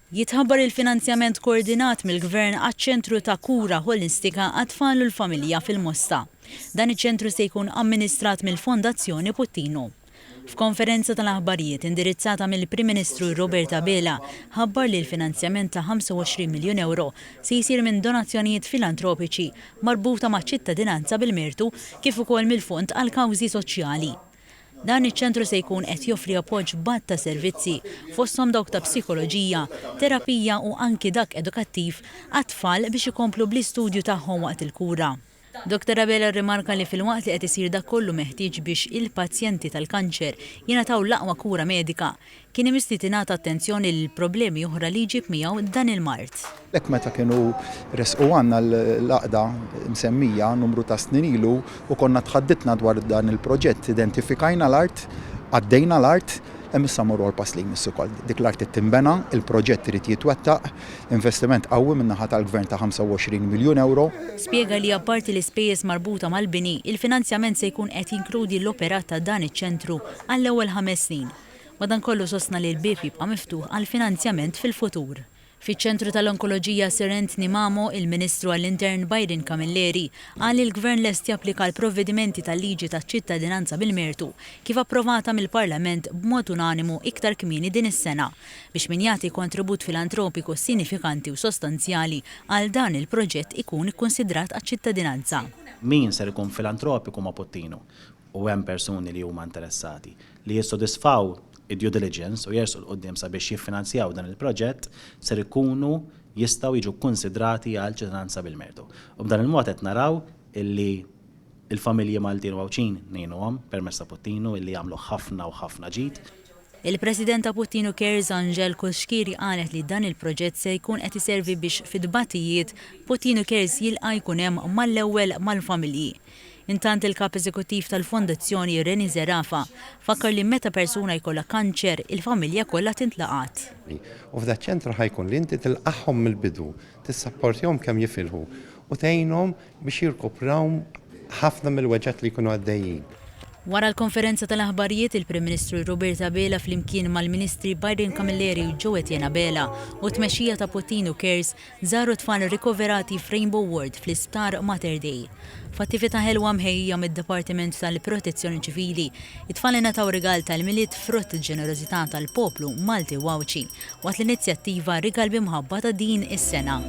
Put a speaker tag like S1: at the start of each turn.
S1: Jitħabbar il-finanzjament koordinat mill-Gvern għaċ-ċentru ta' kura holistika għat-tfal u l-familja fil-Mosta. Dan iċ-ċentru se jkun amministrat mill-Fondazzjoni Puttino. F'konferenza tal-aħbarijiet indirizzata mill-Prim Ministru Roberta Bela ħabbar li l-finanzjament ta' 25 miljun euro se jsir minn donazzjonijiet filantropiċi marbuta ma' ċittadinanza bil-mertu kif ukoll mill-Fond għal kawżi soċjali. Dan iċ-ċentru se jkun qed joffri appoġġ batt ta' servizzi fosthom dawk ta' psikoloġija, terapija u anki dak edukattiv għat-tfal biex ikomplu bl-istudju tagħhom waqt il-kura. Dr. Abela rimarka li fil-waqt li qed isir dak kollu meħtieġ biex il-pazjenti tal-kanċer jingħataw l-aqwa kura medika, kien imisti tingħata attenzjoni lil problemi oħra li jġib miegħu dan il-mart.
S2: Lek meta kienu resqu għandna l-laqda msemmija numru ta' snin ilu u konna tħadditna dwar dan il-proġett, identifikajna l-art, għaddejna l-art, issa morru għal-pass li jmissu kol. Dik l-art timbena, il-proġett irid jitwettaq, investiment qawwi min-naħa tal-Gvern ta' 25 miljun euro.
S1: Spjega li apparti l-ispejjeż marbuta mal-bini, il-finanzjament se jkun qed jinkludi l-operat ta' dan iċ-ċentru għall-ewwel 5 snin. Madankollu sostna li l-bib jibqa' miftuħ għall-finanzjament fil-futur. Fiċ-ċentru tal-Onkoloġija Sir Anthony Mamo, il-Ministru għall-Intern Biden Camilleri qal li l-Gvern lest japplika l-provvedimenti tal-liġi taċ-ċittadinanza bil-mertu kif approvata mill-Parlament b'mod unanimu iktar kmieni din is-sena biex min jagħti kontribut filantropiku sinifikanti u sostanzjali għal dan il-proġett ikun ikkonsidrat għaċ-ċittadinanza.
S3: Min ser ikun filantropiku ma' Puttino u hemm persuni li huma interessati li jissodisfaw id-due diligence u jersu l-qoddim sabiex jiffinanzjaw dan il-proġett ser ikunu jistaw jiġu konsidrati għal ċittadinanza bil-mertu. U b'dan il-mod qed naraw illi il-familji Maltin u Għawċin ngħinuhom permezz ta' Puttino illi jagħmlu ħafna u ħafna ġid.
S1: Il-President ta' Puttino Cares Angel Kuxkiri qalet li dan il-proġett se jkun qed iservi biex fid-dbattijiet Puttino Cares jilqa' jkun hemm mal-ewwel mal-familji. Intant il-kap eżekuttiv tal-Fondazzjoni Reni Zerafa fakkar li meta persuna jkollha kanċer il-familja kollha tintlaqat.
S4: U f'da ċentru ħajkun li inti tilqaħħom mill-bidu, tissapportihom kemm jifilħu u tgħinhom biex jirkupraw ħafna mill-weġġat li jkunu għaddejjin.
S1: Wara l-konferenza tal-aħbarijiet il-Prim Ministru Roberta Bela flimkien mal-Ministri Biden Camilleri u Joe Etienne Bela u tmexxija ta' Puttino Cares żaru tfal rikoverati f'Rainbow Ward fl-Isptar Mater Dei. F'attività ħelwa mħejja mid-Dipartiment tal-Protezzjoni Ċivili, it-tfal ingħataw rigal tal-miliet frott ġenerożità tal-poplu Malti u Għawċi waqt l-inizjattiva Rigal b'imħabba ta' din is-sena.